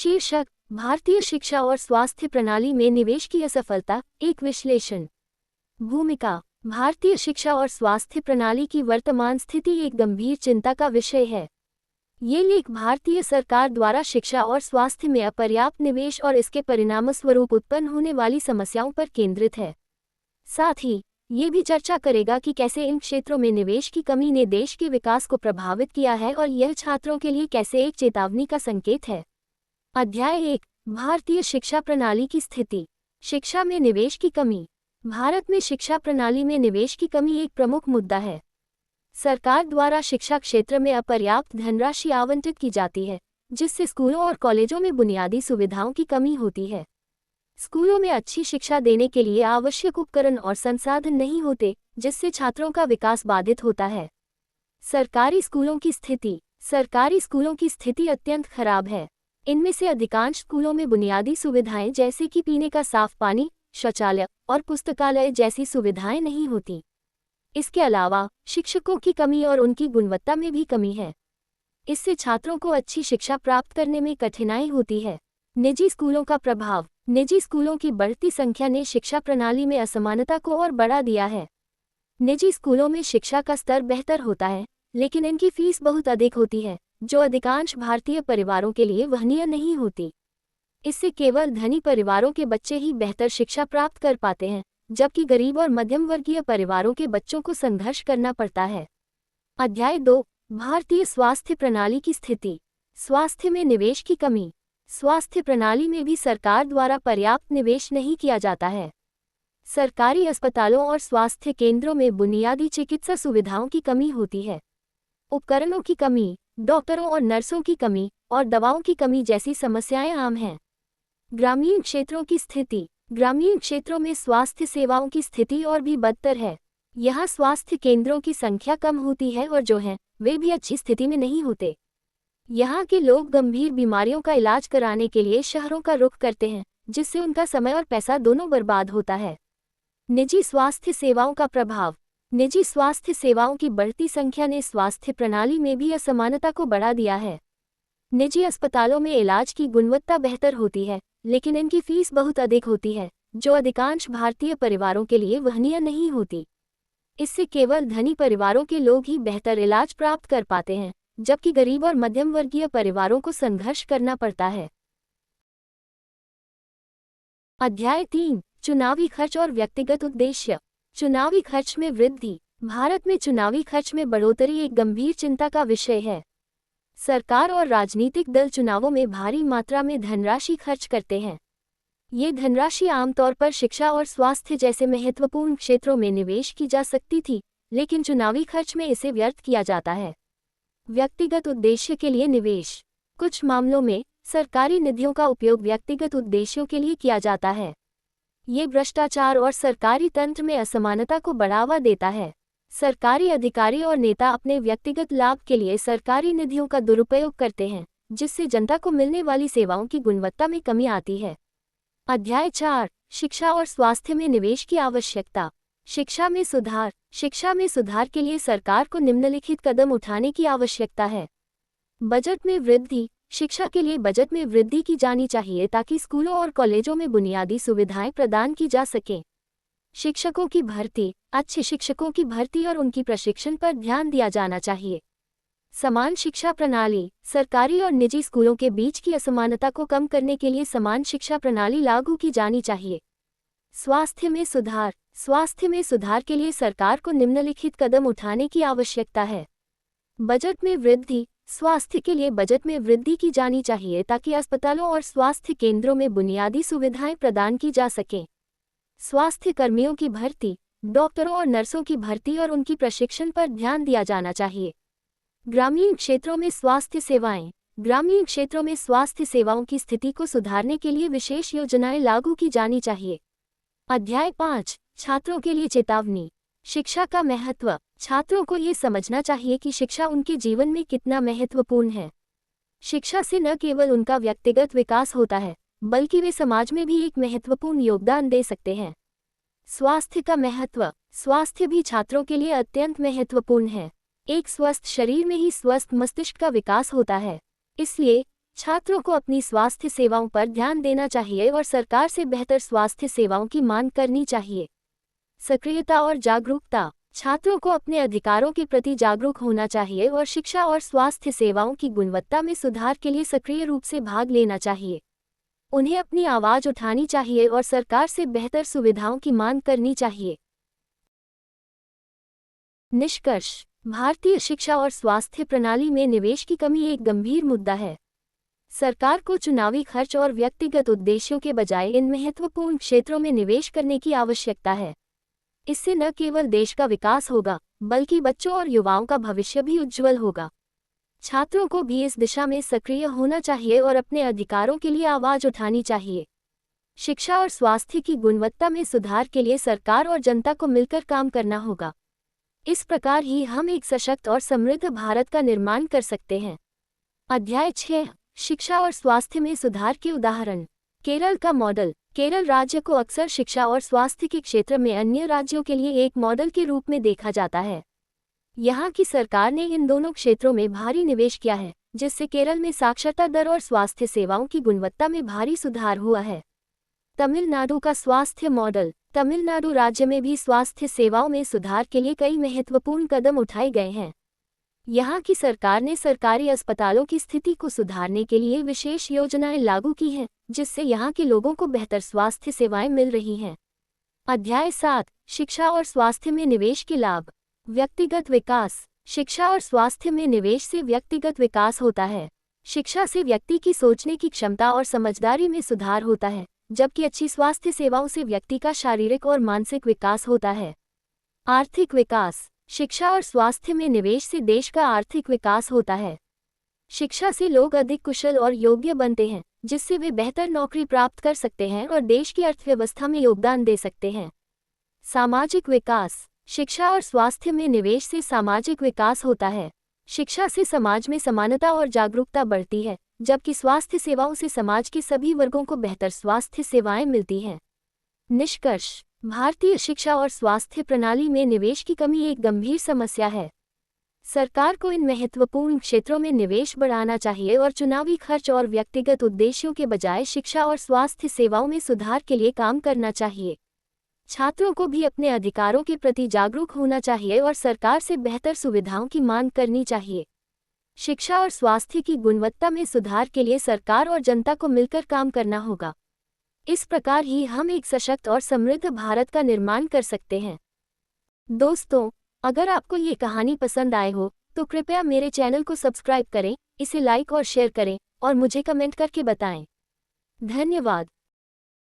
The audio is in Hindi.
शीर्षक: भारतीय शिक्षा और स्वास्थ्य प्रणाली में निवेश की असफलता, एक विश्लेषण। भूमिका: भारतीय शिक्षा और स्वास्थ्य प्रणाली की वर्तमान स्थिति एक गंभीर चिंता का विषय है। ये लेख भारतीय सरकार द्वारा शिक्षा और स्वास्थ्य में अपर्याप्त निवेश और इसके परिणामस्वरूप उत्पन्न होने वाली समस्याओं पर केंद्रित है। साथ ही ये भी चर्चा करेगा कि कैसे इन क्षेत्रों में निवेश की कमी ने देश के विकास को प्रभावित किया है और यह छात्रों के लिए कैसे एक चेतावनी का संकेत है। अध्याय 1: भारतीय शिक्षा प्रणाली की स्थिति। शिक्षा में निवेश की कमी। भारत में शिक्षा प्रणाली में निवेश की कमी एक प्रमुख मुद्दा है। सरकार द्वारा शिक्षा क्षेत्र में अपर्याप्त धनराशि आवंटित की जाती है, जिससे स्कूलों और कॉलेजों में बुनियादी सुविधाओं की कमी होती है। स्कूलों में अच्छी शिक्षा देने के लिए आवश्यक उपकरण और संसाधन नहीं होते, जिससे छात्रों का विकास बाधित होता है। सरकारी स्कूलों की स्थिति। सरकारी स्कूलों की स्थिति अत्यंत खराब है। इनमें से अधिकांश स्कूलों में बुनियादी सुविधाएं जैसे कि पीने का साफ पानी, शौचालय और पुस्तकालय जैसी सुविधाएं नहीं होती। इसके अलावा शिक्षकों की कमी और उनकी गुणवत्ता में भी कमी है। इससे छात्रों को अच्छी शिक्षा प्राप्त करने में कठिनाई होती है। निजी स्कूलों का प्रभाव। निजी स्कूलों की बढ़ती संख्या ने शिक्षा प्रणाली में असमानता को और बढ़ा दिया है। निजी स्कूलों में शिक्षा का स्तर बेहतर होता है, लेकिन इनकी फीस बहुत अधिक होती है, जो अधिकांश भारतीय परिवारों के लिए वहनीय नहीं होती। इससे केवल धनी परिवारों के बच्चे ही बेहतर शिक्षा प्राप्त कर पाते हैं, जबकि गरीब और मध्यम वर्गीय परिवारों के बच्चों को संघर्ष करना पड़ता है। अध्याय 2: भारतीय स्वास्थ्य प्रणाली की स्थिति। स्वास्थ्य में निवेश की कमी। स्वास्थ्य प्रणाली में भी सरकार द्वारा पर्याप्त निवेश नहीं किया जाता है। सरकारी अस्पतालों और स्वास्थ्य केंद्रों में बुनियादी चिकित्सा सुविधाओं की कमी होती है। उपकरणों की कमी, डॉक्टरों और नर्सों की कमी और दवाओं की कमी जैसी समस्याएं आम हैं। ग्रामीण क्षेत्रों की स्थिति। ग्रामीण क्षेत्रों में स्वास्थ्य सेवाओं की स्थिति और भी बदतर है। यहाँ स्वास्थ्य केंद्रों की संख्या कम होती है और जो हैं, वे भी अच्छी स्थिति में नहीं होते। यहाँ के लोग गंभीर बीमारियों का इलाज कराने के लिए शहरों का रुख करते हैं, जिससे उनका समय और पैसा दोनों बर्बाद होता है। निजी स्वास्थ्य सेवाओं का प्रभाव। निजी स्वास्थ्य सेवाओं की बढ़ती संख्या ने स्वास्थ्य प्रणाली में भी असमानता को बढ़ा दिया है। निजी अस्पतालों में इलाज की गुणवत्ता बेहतर होती है, लेकिन इनकी फीस बहुत अधिक होती है, जो अधिकांश भारतीय परिवारों के लिए वहनीय नहीं होती। इससे केवल धनी परिवारों के लोग ही बेहतर इलाज प्राप्त कर पाते हैं, जबकि गरीब और मध्यम वर्गीय परिवारों को संघर्ष करना पड़ता है। अध्याय 3: चुनावी खर्च और व्यक्तिगत उद्देश्य। चुनावी खर्च में वृद्धि। भारत में चुनावी खर्च में बढ़ोतरी एक गंभीर चिंता का विषय है। सरकार और राजनीतिक दल चुनावों में भारी मात्रा में धनराशि खर्च करते हैं। ये धनराशि आमतौर पर शिक्षा और स्वास्थ्य जैसे महत्वपूर्ण क्षेत्रों में निवेश की जा सकती थी, लेकिन चुनावी खर्च में इसे व्यर्थ किया जाता है। व्यक्तिगत उद्देश्य के लिए निवेश। कुछ मामलों में सरकारी निधियों का उपयोग व्यक्तिगत उद्देश्यों के लिए किया जाता है। ये भ्रष्टाचार और सरकारी तंत्र में असमानता को बढ़ावा देता है। सरकारी अधिकारी और नेता अपने व्यक्तिगत लाभ के लिए सरकारी निधियों का दुरुपयोग करते हैं, जिससे जनता को मिलने वाली सेवाओं की गुणवत्ता में कमी आती है। अध्याय 4: शिक्षा और स्वास्थ्य में निवेश की आवश्यकता। शिक्षा में सुधार। शिक्षा में सुधार के लिए सरकार को निम्नलिखित कदम उठाने की आवश्यकता है। बजट में वृद्धि। शिक्षा के लिए बजट में वृद्धि की जानी चाहिए ताकि स्कूलों और कॉलेजों में बुनियादी सुविधाएं प्रदान की जा सकें। शिक्षकों की भर्ती। अच्छे शिक्षकों की भर्ती और उनकी प्रशिक्षण पर ध्यान दिया जाना चाहिए। समान शिक्षा प्रणाली। सरकारी और निजी स्कूलों के बीच की असमानता को कम करने के लिए समान शिक्षा प्रणाली लागू की जानी चाहिए। स्वास्थ्य में सुधार। स्वास्थ्य में सुधार के लिए सरकार को निम्नलिखित कदम उठाने की आवश्यकता है। बजट में वृद्धि। स्वास्थ्य के लिए बजट में वृद्धि की जानी चाहिए ताकि अस्पतालों और स्वास्थ्य केंद्रों में बुनियादी सुविधाएं प्रदान की जा सकें। स्वास्थ्य कर्मियों की भर्ती। डॉक्टरों और नर्सों की भर्ती और उनकी प्रशिक्षण पर ध्यान दिया जाना चाहिए। ग्रामीण क्षेत्रों में स्वास्थ्य सेवाएं। ग्रामीण क्षेत्रों में स्वास्थ्य सेवाओं की स्थिति को सुधारने के लिए विशेष योजनाएं लागू की जानी चाहिए। अध्याय 5: छात्रों के लिए चेतावनी। शिक्षा का महत्व। छात्रों को ये समझना चाहिए कि शिक्षा उनके जीवन में कितना महत्वपूर्ण है। शिक्षा से न केवल उनका व्यक्तिगत विकास होता है, बल्कि वे समाज में भी एक महत्वपूर्ण योगदान दे सकते हैं। स्वास्थ्य का महत्व। स्वास्थ्य भी छात्रों के लिए अत्यंत महत्वपूर्ण है। एक स्वस्थ शरीर में ही स्वस्थ मस्तिष्क का विकास होता है। इसलिए छात्रों को अपनी स्वास्थ्य सेवाओं पर ध्यान देना चाहिए और सरकार से बेहतर स्वास्थ्य सेवाओं की मांग करनी चाहिए। सक्रियता और जागरूकता। छात्रों को अपने अधिकारों के प्रति जागरूक होना चाहिए और शिक्षा और स्वास्थ्य सेवाओं की गुणवत्ता में सुधार के लिए सक्रिय रूप से भाग लेना चाहिए। उन्हें अपनी आवाज उठानी चाहिए और सरकार से बेहतर सुविधाओं की मांग करनी चाहिए। निष्कर्ष। भारतीय शिक्षा और स्वास्थ्य प्रणाली में निवेश की कमी एक गंभीर मुद्दा है। सरकार को चुनावी खर्च और व्यक्तिगत उद्देश्यों के बजाय इन महत्वपूर्ण क्षेत्रों में निवेश करने की आवश्यकता है। इससे न केवल देश का विकास होगा, बल्कि बच्चों और युवाओं का भविष्य भी उज्जवल होगा। छात्रों को भी इस दिशा में सक्रिय होना चाहिए और अपने अधिकारों के लिए आवाज उठानी चाहिए। शिक्षा और स्वास्थ्य की गुणवत्ता में सुधार के लिए सरकार और जनता को मिलकर काम करना होगा। इस प्रकार ही हम एक सशक्त और समृद्ध भारत का निर्माण कर सकते हैं। अध्याय 6। शिक्षा और स्वास्थ्य में सुधार के उदाहरण। केरल का मॉडल। केरल राज्य को अक्सर शिक्षा और स्वास्थ्य के क्षेत्र में अन्य राज्यों के लिए एक मॉडल के रूप में देखा जाता है। यहाँ की सरकार ने इन दोनों क्षेत्रों में भारी निवेश किया है, जिससे केरल में साक्षरता दर और स्वास्थ्य सेवाओं की गुणवत्ता में भारी सुधार हुआ है। तमिलनाडु का स्वास्थ्य मॉडल। तमिलनाडु राज्य में भी स्वास्थ्य सेवाओं में सुधार के लिए कई महत्वपूर्ण कदम उठाए गए हैं। यहाँ की सरकार ने सरकारी अस्पतालों की स्थिति को सुधारने के लिए विशेष योजनाएं लागू की हैं, जिससे यहाँ के लोगों को बेहतर स्वास्थ्य सेवाएं मिल रही हैं। अध्याय 7। शिक्षा और स्वास्थ्य में निवेश के लाभ। व्यक्तिगत विकास। शिक्षा और स्वास्थ्य में निवेश से व्यक्तिगत विकास होता है। शिक्षा से व्यक्ति की सोचने की क्षमता और समझदारी में सुधार होता है, जबकि अच्छी स्वास्थ्य सेवाओं से व्यक्ति का शारीरिक और मानसिक विकास होता है। आर्थिक विकास। शिक्षा और स्वास्थ्य में निवेश से देश का आर्थिक विकास होता है। शिक्षा से लोग अधिक कुशल और योग्य बनते हैं, जिससे वे बेहतर नौकरी प्राप्त कर सकते हैं और देश की अर्थव्यवस्था में योगदान दे सकते हैं। सामाजिक विकास। शिक्षा और स्वास्थ्य में निवेश से सामाजिक विकास होता है। शिक्षा से समाज में समानता और जागरूकता बढ़ती है, जबकि स्वास्थ्य सेवाओं से समाज के सभी वर्गों को बेहतर स्वास्थ्य सेवाएं मिलती हैं। निष्कर्ष। भारतीय शिक्षा और स्वास्थ्य प्रणाली में निवेश की कमी एक गंभीर समस्या है। सरकार को इन महत्वपूर्ण क्षेत्रों में निवेश बढ़ाना चाहिए और चुनावी खर्च और व्यक्तिगत उद्देश्यों के बजाय शिक्षा और स्वास्थ्य सेवाओं में सुधार के लिए काम करना चाहिए। छात्रों को भी अपने अधिकारों के प्रति जागरूक होना चाहिए और सरकार से बेहतर सुविधाओं की मांग करनी चाहिए। शिक्षा और स्वास्थ्य की गुणवत्ता में सुधार के लिए सरकार और जनता को मिलकर काम करना होगा। इस प्रकार ही हम एक सशक्त और समृद्ध भारत का निर्माण कर सकते हैं। दोस्तों, अगर आपको ये कहानी पसंद आए हो तो कृपया मेरे चैनल को सब्सक्राइब करें, इसे लाइक और शेयर करें और मुझे कमेंट करके बताएं। धन्यवाद।